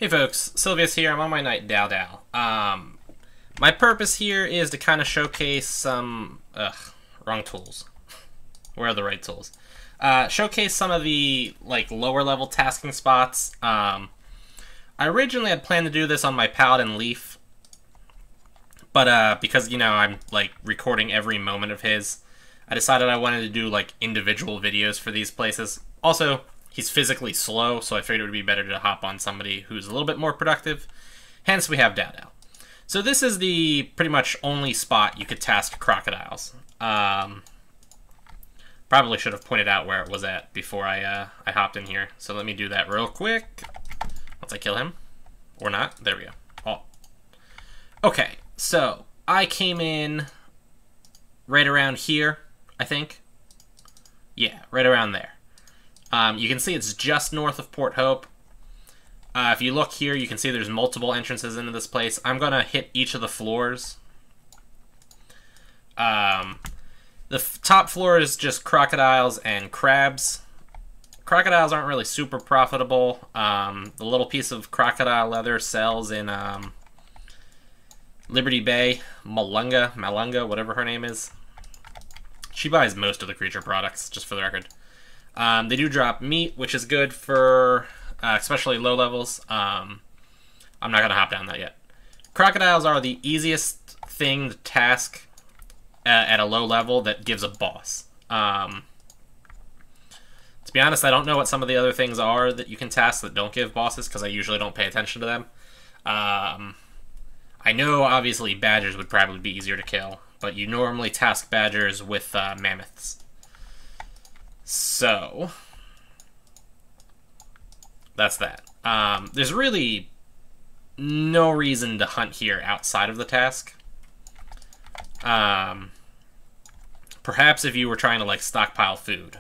Hey folks, Sylvius here. I'm on my night Dow Dow. My purpose here is to kind of showcase some... wrong tools. Where are the right tools? Showcase some of the, lower level tasking spots. I originally had planned to do this on my Paladin Leaf. But, because, I'm, recording every moment of his, I decided I wanted to do, individual videos for these places. Also, he's physically slow, so I figured it would be better to hop on somebody who's a little bit more productive. Hence, we have Dow Dow. So this is the pretty much only spot you could task crocodiles. Probably should have pointed out where it was at before I hopped in here. So let me do that real quick. Once I kill him. Or not. There we go. Oh. Okay, so I came in right around here, I think. Yeah, right around there. You can see it's just north of Port Hope. If you look here, you can see there's multiple entrances into this place. I'm going to hit each of the floors. The top floor is just crocodiles and crabs. Crocodiles aren't really super profitable. The little piece of crocodile leather sells in Liberty Bay, Malunga, whatever her name is. She buys most of the creature products, just for the record. They do drop meat, which is good for especially low levels. I'm not going to hop down that yet. Crocodiles are the easiest thing to task at a low level that gives a boss. To be honest, I don't know what some of the other things are that you can task that don't give bosses, because I usually don't pay attention to them. I know, obviously, badgers would probably be easier to kill, but you normally task badgers with mammoths. So, that's that. There's really no reason to hunt here outside of the task. Perhaps if you were trying to, stockpile food.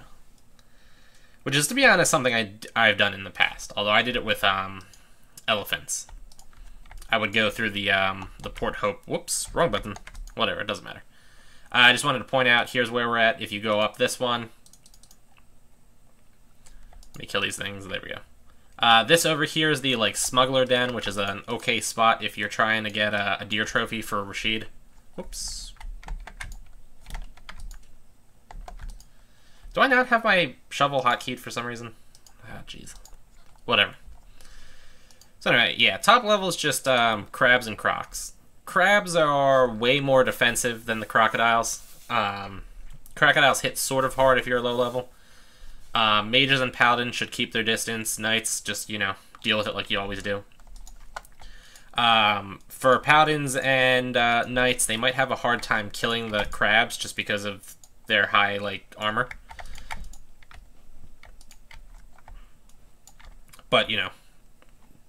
Which is, to be honest, something I've done in the past. Although I did it with, elephants. I would go through the Port Hope... Whoops, wrong button. Whatever, it doesn't matter. I just wanted to point out, here's where we're at. If you go up this one... Let me kill these things. There we go. This over here is the, smuggler den, which is an okay spot if you're trying to get a deer trophy for Rashid. Whoops. Do I not have my shovel hotkeyed for some reason? Ah, jeez. Whatever. So anyway, yeah, top level is just crabs and crocs. Crabs are way more defensive than the crocodiles. Crocodiles hit sort of hard if you're low level. Mages and paladins should keep their distance. Knights, just, deal with it like you always do. For paladins and knights, they might have a hard time killing the crabs just because of their high, armor. But,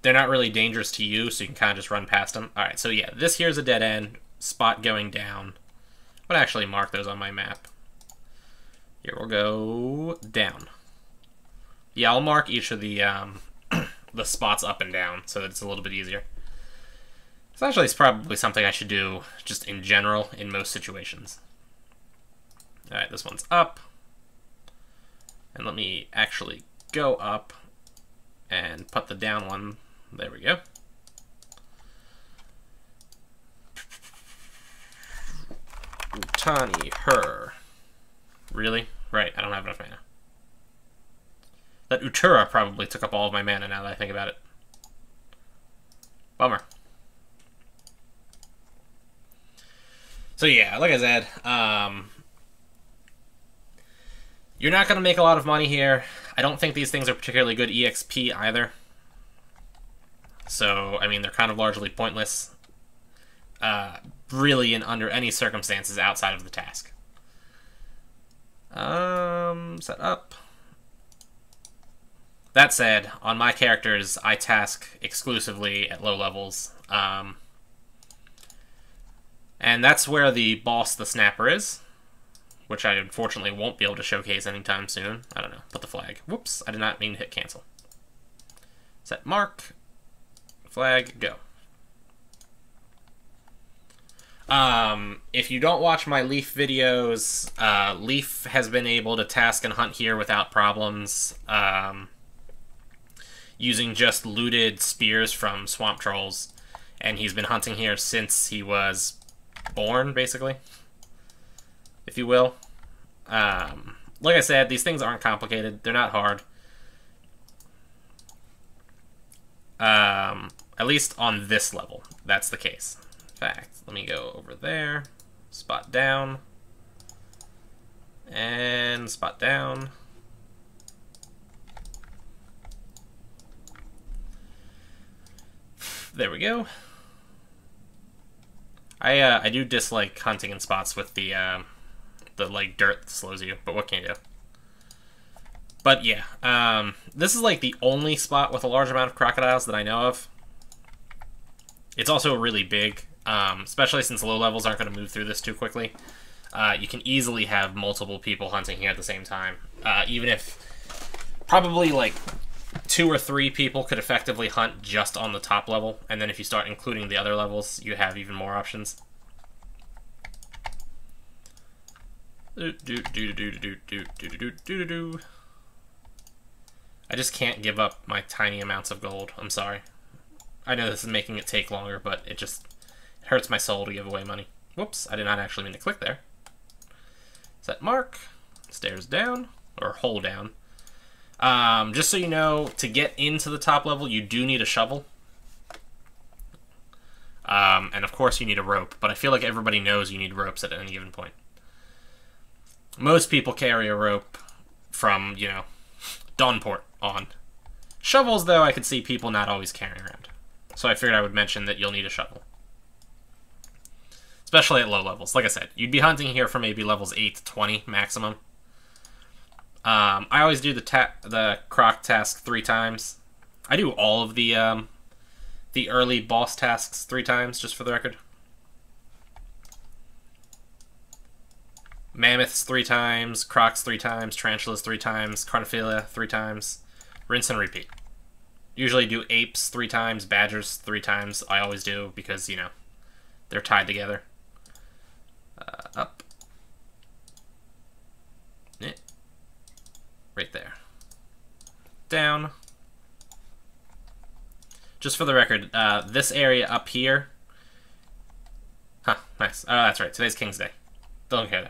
they're not really dangerous to you, so you can kind of just run past them. Alright, so yeah, this here's a dead end. Spot going down. I'm going to actually mark those on my map. Here, we'll go down. Yeah, I'll mark each of the the spots up and down so that it's a little bit easier. It's actually probably something I should do just in general in most situations. Alright, this one's up. And let me actually go up and put the down one. There we go. Utani, her. Really? Right, I don't have enough mana. That Utura probably took up all of my mana now that I think about it. Bummer. So yeah, like I said, you're not going to make a lot of money here. I don't think these things are particularly good EXP either. So, I mean, they're kind of largely pointless. Really, in under any circumstances outside of the task. Set up. That said, on my characters, I task exclusively at low levels. And that's where the boss, the Snapper, is. Which I unfortunately won't be able to showcase anytime soon. I don't know. Put the flag. Whoops, I did not mean to hit cancel. Set mark. Flag, go. If you don't watch my Leaf videos, Leaf has been able to task and hunt here without problems. using just looted spears from swamp trolls, and he's been hunting here since he was born, basically, if you will. Like I said, these things aren't complicated. They're not hard. At least on this level, that's the case. In fact, let me go over there, spot down, and spot down. There we go. I do dislike hunting in spots with the like dirt that slows you, but what can you do? But yeah, this is like the only spot with a large amount of crocodiles that I know of. It's also really big, especially since low levels aren't going to move through this too quickly. You can easily have multiple people hunting here at the same time, even if probably like 2 or 3 people could effectively hunt just on the top level, and then if you start including the other levels, you have even more options. I just can't give up my tiny amounts of gold. I'm sorry. I know this is making it take longer, but it just hurts my soul to give away money. Whoops, I did not actually mean to click there. Set mark, stairs down, or hole down. Just so you know, to get into the top level, you do need a shovel. And of course you need a rope, but I feel like everybody knows you need ropes at any given point. Most people carry a rope from, you know, Dawnport on. Shovels, though, I could see people not always carrying around. So I figured I would mention that you'll need a shovel. Especially at low levels. Like I said, you'd be hunting here for maybe levels 8 to 20 maximum. I always do the Croc task 3 times. I do all of the early boss tasks 3 times, just for the record. Mammoths 3 times, Crocs 3 times, Tarantulas 3 times, Carnophilia 3 times, rinse and repeat. Usually do apes 3 times, badgers 3 times. I always do because, you know, they're tied together. Up. Right there. Down. Just for the record, this area up here... Huh, nice. Oh, that's right. Today's King's Day. Don't care, though.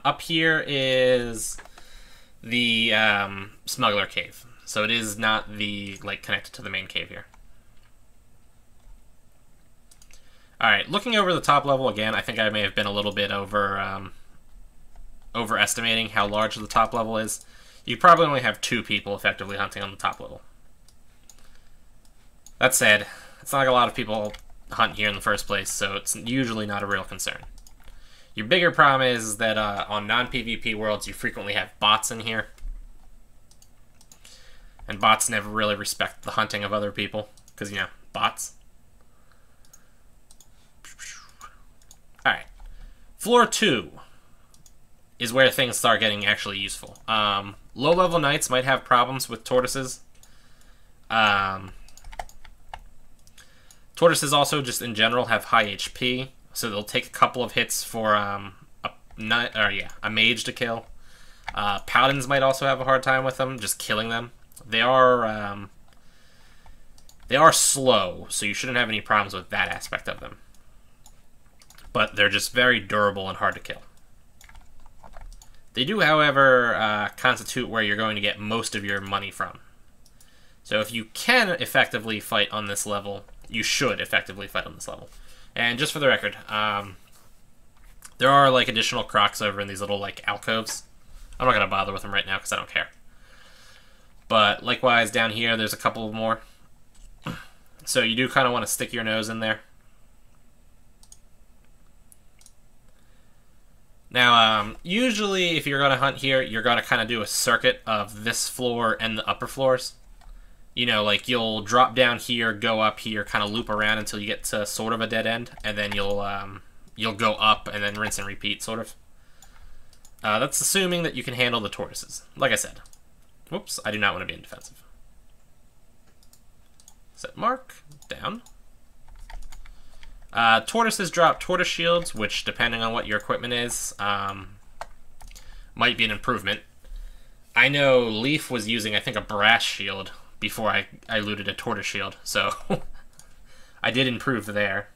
Up here is the Smuggler Cave. So it is not the, like, connected to the main cave here. Alright, looking over the top level again, I think I may have been a little bit overestimating how large the top level is. You probably only have 2 people effectively hunting on the top level. That said, it's not like a lot of people hunt here in the first place, so it's usually not a real concern. Your bigger problem is that on non-PvP worlds, you frequently have bots in here. And bots never really respect the hunting of other people, because, you know, bots. Alright. Floor 2 is where things start getting actually useful. Low-level knights might have problems with tortoises. Tortoises also, just in general, have high HP, so they'll take a couple of hits for a mage to kill. Paladins might also have a hard time with them, just killing them. They are slow, so you shouldn't have any problems with that aspect of them. But they're just very durable and hard to kill. They do, however, constitute where you're going to get most of your money from. So if you can effectively fight on this level, you should effectively fight on this level. And just for the record, there are, like, additional Crocs over in these little, like, alcoves. I'm not going to bother with them right now because I don't care. But likewise, down here, there's a couple more. So you do kind of want to stick your nose in there. Now, usually if you're going to hunt here, you're going to kind of do a circuit of this floor and the upper floors. You know, like, you'll drop down here, go up here, kind of loop around until you get to sort of a dead end, and then you'll go up and then rinse and repeat, sort of. That's assuming that you can handle the tortoises. Like I said. Whoops, I do not want to be in defensive. Set mark, down. Tortoises drop tortoise shields, which, depending on what your equipment is, might be an improvement. I know Leaf was using, I think, a brass shield, before I looted a tortoise shield, so I did improve there.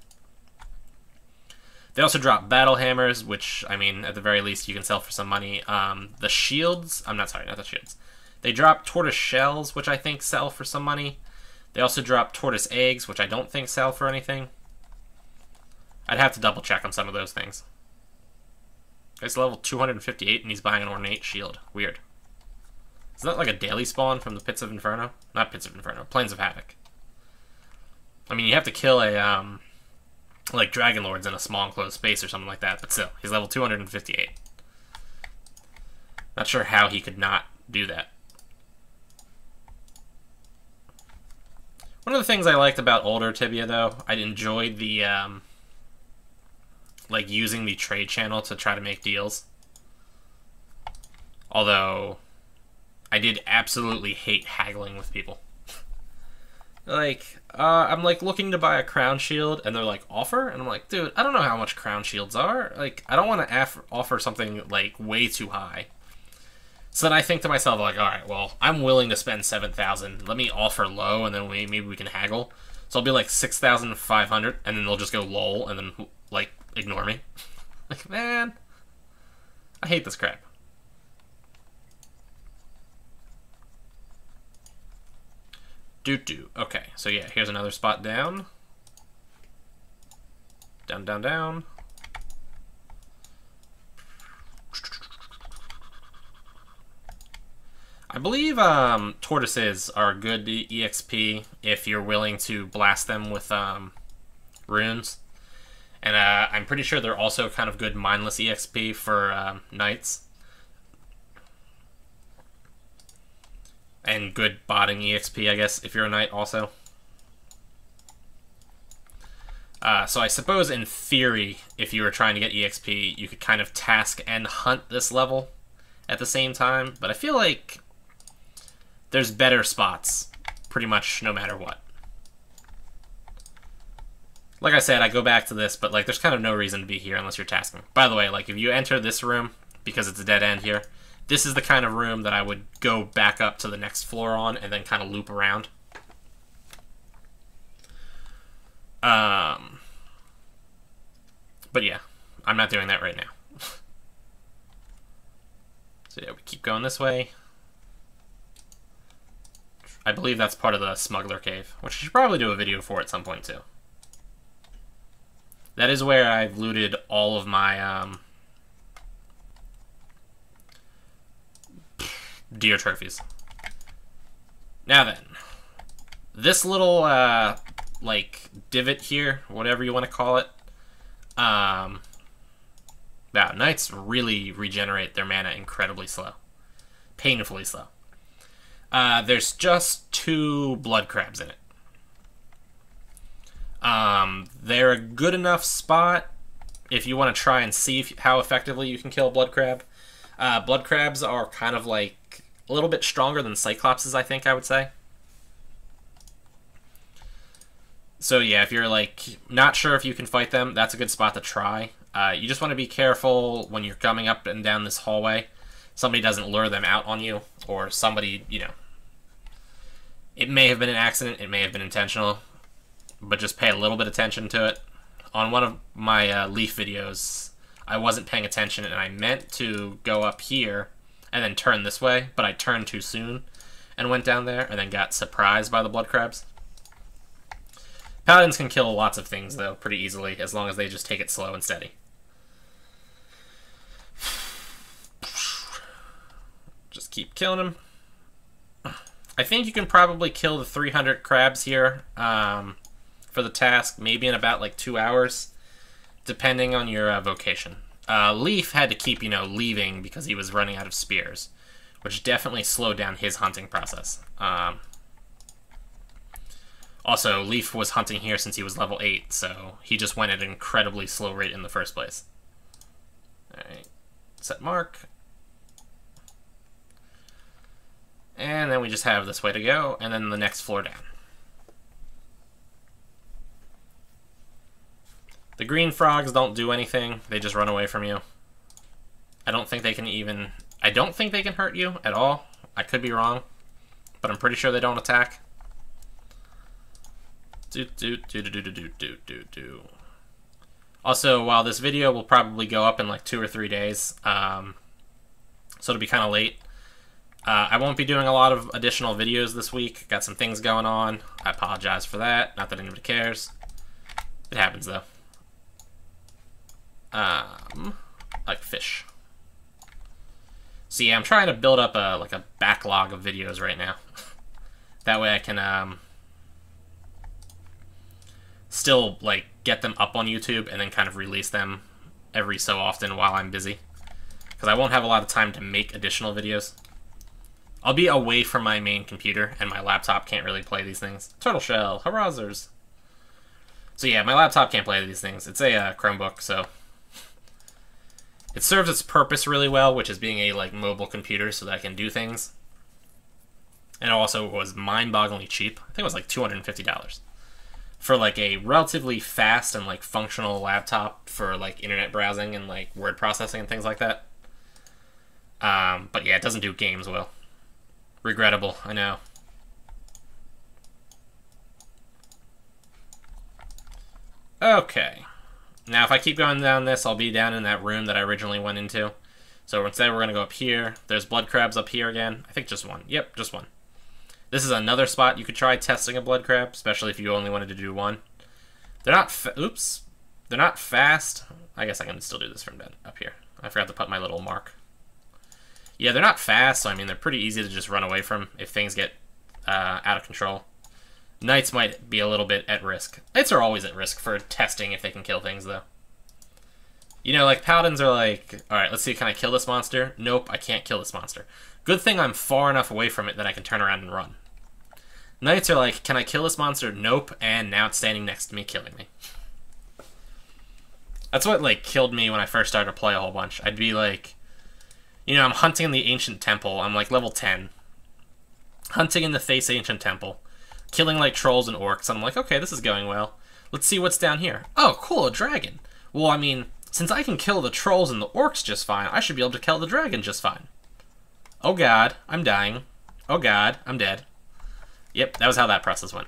They also drop battle hammers, which, I mean, at the very least, you can sell for some money. The shields, not the shields. They drop tortoise shells, which I think sell for some money. They also drop tortoise eggs, which I don't think sell for anything. I'd have to double check on some of those things. Guy's level 258 and he's buying an ornate shield. Weird. Is that like a daily spawn from the Pits of Inferno? Not Pits of Inferno, Plains of Havoc. I mean, you have to kill a, like Dragon Lords in a small enclosed space or something like that, but still, he's level 258. Not sure how he could not do that. One of the things I liked about older Tibia, though, I enjoyed the, like, using the trade channel to try to make deals. Although, I did absolutely hate haggling with people. Like, I'm, like, looking to buy a crown shield, and they're like, offer? And I'm like, dude, I don't know how much crown shields are. Like, I don't want to offer something, like, way too high. So then I think to myself, like, alright, well, I'm willing to spend 7,000. Let me offer low, and then maybe we can haggle. So I'll be like 6,500, and then they'll just go lol, and then, like, ignore me. Like, man, I hate this crap. Okay, so yeah, here's another spot down. Down, down, down. I believe tortoises are good EXP if you're willing to blast them with runes. And I'm pretty sure they're also kind of good mindless EXP for knights. And good botting EXP, I guess, if you're a knight also. So I suppose in theory, if you were trying to get EXP, you could kind of task and hunt this level at the same time. But I feel like there's better spots pretty much no matter what. Like I said, I go back to this, but like there's kind of no reason to be here unless you're tasking. By the way, like if you enter this room, because it's a dead end here, this is the kind of room that I would go back up to the next floor on and then kind of loop around. But yeah, I'm not doing that right now. So yeah, we keep going this way. I believe that's part of the Smuggler Cave, which I should probably do a video for at some point too. That is where I've looted all of my deer trophies. Now then, this little like divot here, whatever you want to call it, knights really regenerate their mana incredibly slow, painfully slow. There's just 2 blood crabs in it. They're a good enough spot if you want to try and see how effectively you can kill a blood crab. Blood crabs are kind of like a little bit stronger than cyclopses, I think I would say. So yeah, if you're like not sure if you can fight them, that's a good spot to try. You just want to be careful when you're coming up and down this hallway. Somebody doesn't lure them out on you, or somebody, you know, it may have been an accident, it may have been intentional, but just pay a little bit of attention to it. On one of my Leaf videos, I wasn't paying attention, and I meant to go up here and then turn this way, but I turned too soon and went down there and then got surprised by the blood crabs. Paladins can kill lots of things, though, pretty easily, as long as they just take it slow and steady. Just keep killing them. I think you can probably kill the 300 crabs here for the task, maybe in about like 2 hours, depending on your vocation. Leaf had to keep, you know, leaving because he was running out of spears, which definitely slowed down his hunting process. Also, Leaf was hunting here since he was level 8, so he just went at an incredibly slow rate in the first place. Alright, set mark. And then we just have this way to go, and then the next floor down. The green frogs don't do anything, they just run away from you. I don't think they can hurt you at all. I could be wrong, but I'm pretty sure they don't attack. Also, while this video will probably go up in like 2 or 3 days, so it'll be kind of late, I won't be doing a lot of additional videos this week. Got some things going on. I apologize for that. Not that anybody cares. It happens, though. Like fish. So yeah, I'm trying to build up a backlog of videos right now. That way I can still like get them up on YouTube and then kind of release them every so often while I'm busy. Because I won't have a lot of time to make additional videos. I'll be away from my main computer, and my laptop can't really play these things. Turtle shell, harassers. So yeah, my laptop can't play these things. It's a Chromebook, so it serves its purpose really well, which is being a like mobile computer so that I can do things. And it also was mind-bogglingly cheap. I think it was like $250 for like a relatively fast and like functional laptop for like internet browsing and like word processing and things like that. But yeah, it doesn't do games well. Regrettable, I know. Okay. Now, if I keep going down this, I'll be down in that room that I originally went into. So instead, we're going to go up here. There's blood crabs up here again. I think just one. Yep, just one. This is another spot you could try testing a blood crab, especially if you only wanted to do one. They're not... Oops. They're not fast. I guess I can still do this from up here. I forgot to put my little mark. Yeah, they're not fast, so I mean, they're pretty easy to just run away from if things get out of control. Knights might be a little bit at risk. Knights are always at risk for testing if they can kill things, though. You know, like, paladins are like, alright, let's see, can I kill this monster? Nope, I can't kill this monster. Good thing I'm far enough away from it that I can turn around and run. Knights are like, can I kill this monster? Nope, and now it's standing next to me, killing me. That's what, like, killed me when I first started to play a whole bunch. I'd be like... You know, I'm hunting in the ancient temple. I'm like level 10. Hunting in the face ancient temple. Killing like trolls and orcs. I'm like, okay, this is going well. Let's see what's down here. Oh, cool, a dragon. Well, I mean, since I can kill the trolls and the orcs just fine, I should be able to kill the dragon just fine. Oh god, I'm dying. Oh god, I'm dead. Yep, that was how that process went.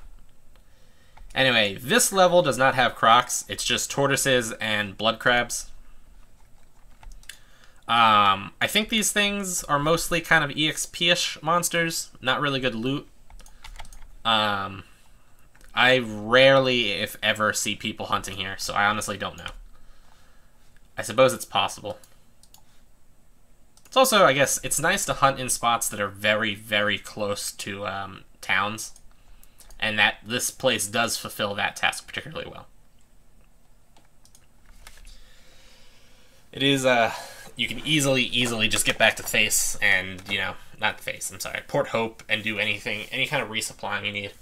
Anyway, this level does not have crocs. It's just tortoises and blood crabs. I think these things are mostly kind of EXP-ish monsters, not really good loot. I rarely, if ever, see people hunting here, so I honestly don't know. I suppose it's possible. It's also, I guess, it's nice to hunt in spots that are very, very close to towns, and that this place does fulfill that task particularly well. It is, you can easily just get back to Face and, you know, not Face, I'm sorry, Port Hope and do anything, any kind of resupplying you need.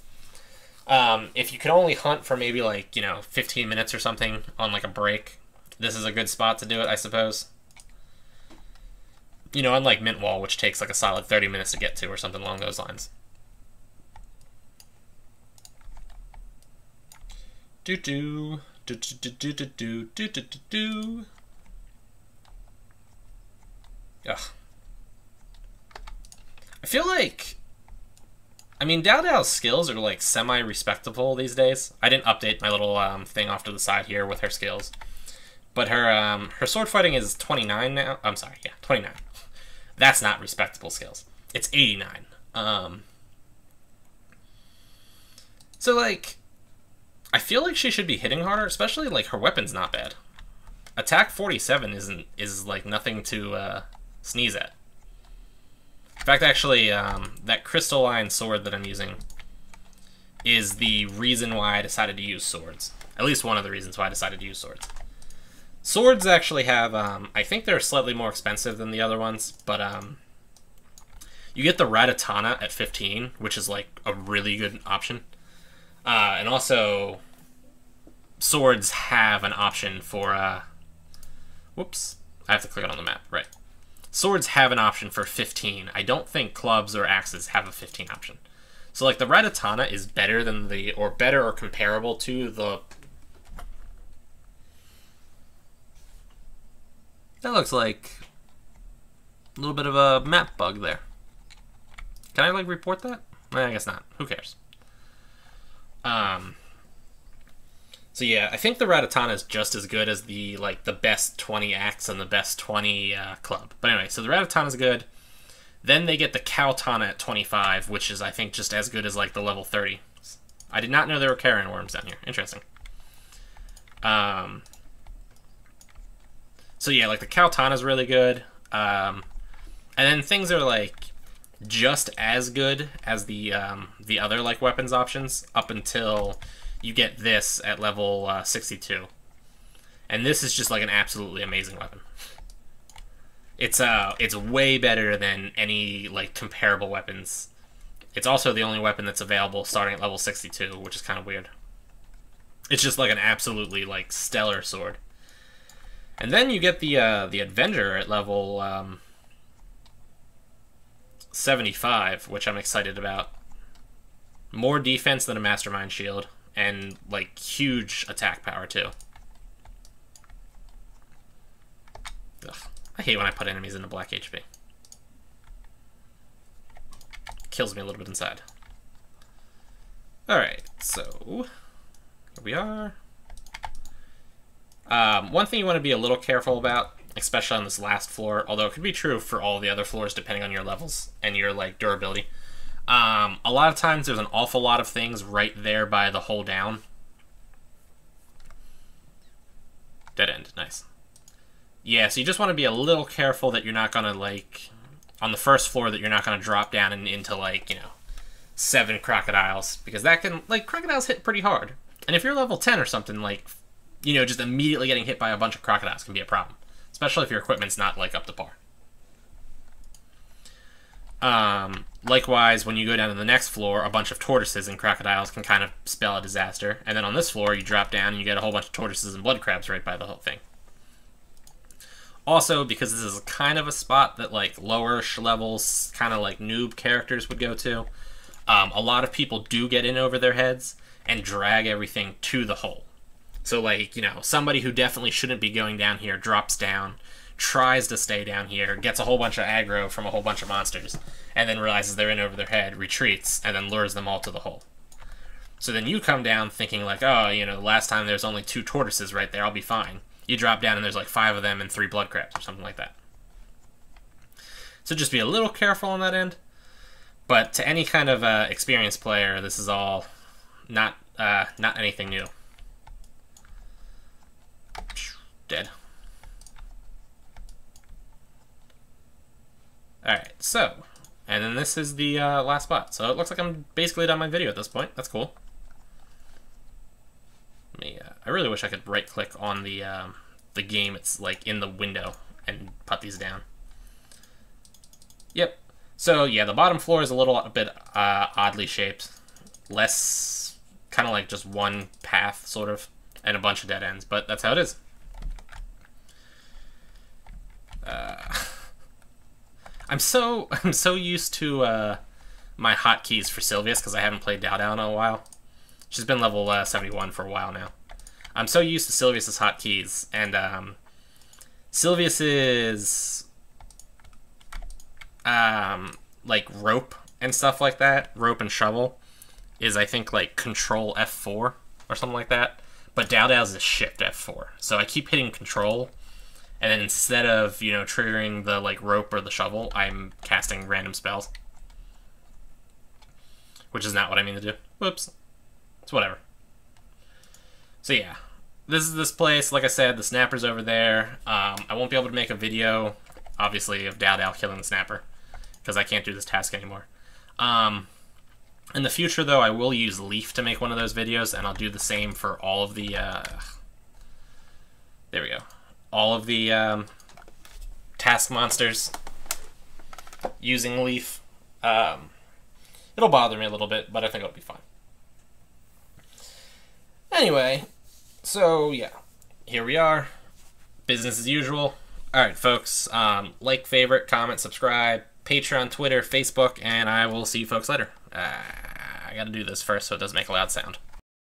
If you can only hunt for maybe like, you know, 15 minutes or something on like a break, this is a good spot to do it, I suppose. You know, unlike Mintwall, which takes like a solid 30 minutes to get to or something along those lines. Do-do, do-do-do-do-do-do-do-do-do. Ugh. I feel like... I mean, Dao Dao's skills are, like, semi-respectable these days. I didn't update my little thing off to the side here with her skills. But her sword fighting is 29 now. I'm sorry, yeah, 29. That's not respectable skills. It's 89. So, like, I feel like she should be hitting harder, especially, like, her weapon's not bad. Attack 47 is like, nothing to... sneeze at. In fact, actually, that crystalline sword that I'm using is the reason why I decided to use swords. At least one of the reasons why I decided to use swords. Swords actually have, I think they're slightly more expensive than the other ones, but you get the Ratatana at 15, which is like a really good option. And also, swords have an option for, whoops, I have to click it on the map, right. Swords have an option for 15. I don't think clubs or axes have a 15 option. So, like, the Ratatana is better than the, or better or comparable to the... That looks like a little bit of a map bug there. Can I, like, report that? I guess not. Who cares? So yeah, I think the Rattata is just as good as the best 20 axe and the best 20 club. But anyway, so the Rattata is good. Then they get the Cowtana at 25, which is I think just as good as like the level 30. I did not know there were carrion worms down here. Interesting. So yeah, like the Cowtana is really good. And then things are like just as good as the other like weapons options up until you get this at level 62, and this is just like an absolutely amazing weapon. It's way better than any like comparable weapons. It's also the only weapon that's available starting at level 62, which is kind of weird. It's just like an absolutely like stellar sword. And then you get the Avenger at level 75, which I'm excited about. More defense than a Mastermind shield, and like huge attack power too. Ugh, I hate when I put enemies into black HP. Kills me a little bit inside. Alright, so here we are. One thing you want to be a little careful about, especially on this last floor, although it could be true for all the other floors depending on your levels and your like durability. A lot of times there's an awful lot of things right there by the hole down. Dead end, nice. Yeah, so you just want to be a little careful that you're not gonna like, on the first floor, that you're not gonna drop down and into like, you know, 7 crocodiles, because that can, like, crocodiles hit pretty hard. And if you're level 10 or something, like, you know, just immediately getting hit by a bunch of crocodiles can be a problem. Especially if your equipment's not, like, up to par. Likewise, when you go down to the next floor, a bunch of tortoises and crocodiles can kind of spell a disaster. And then on this floor, you drop down and you get a whole bunch of tortoises and blood crabs right by the whole thing. Also, because this is kind of a spot that, like, lower levels, kind of like noob characters would go to, a lot of people do get in over their heads and drag everything to the hole. So, like, you know, somebody who definitely shouldn't be going down here drops down, tries to stay down here, gets a whole bunch of aggro from a whole bunch of monsters, and then realizes they're in over their head, retreats, and then lures them all to the hole. So then you come down thinking like, oh, you know, last time there's only 2 tortoises right there, I'll be fine. You drop down and there's like 5 of them and 3 blood crabs or something like that. So just be a little careful on that end. But to any kind of experienced player, this is all not anything new. Dead. Alright, so, and then this is the last spot. So it looks like I'm basically done my video at this point. That's cool. Let me, I really wish I could right-click on the game. It's like in the window and put these down. Yep. So yeah, the bottom floor is a bit oddly shaped. Less, kind of like just one path, sort of, and a bunch of dead ends, but that's how it is. I'm so used to my hotkeys for Sylvius because I haven't played Dao Dao in a while. She's been level 71 for a while now. I'm so used to Sylvius's hotkeys, and Sylvius's like rope and stuff like that, rope and shovel, is I think like Control F4 or something like that. But Dao Dao's is Shift F4, so I keep hitting Control. And then instead of, you know, triggering the, like, rope or the shovel, I'm casting random spells. Which is not what I mean to do. Whoops. It's whatever. So, yeah. This is this place. Like I said, the snapper's over there. I won't be able to make a video, obviously, of Dao Dao killing the snapper. Because I can't do this task anymore. In the future, though, I will use Leaf to make one of those videos. And I'll do the same for all of the... there we go. All of the task monsters using Leaf. It'll bother me a little bit, but I think it'll be fine. Anyway, so yeah, here we are. Business as usual. Alright, folks. Like, favorite, comment, subscribe, Patreon, Twitter, Facebook, and I will see you folks later. I gotta do this first so it doesn't make a loud sound.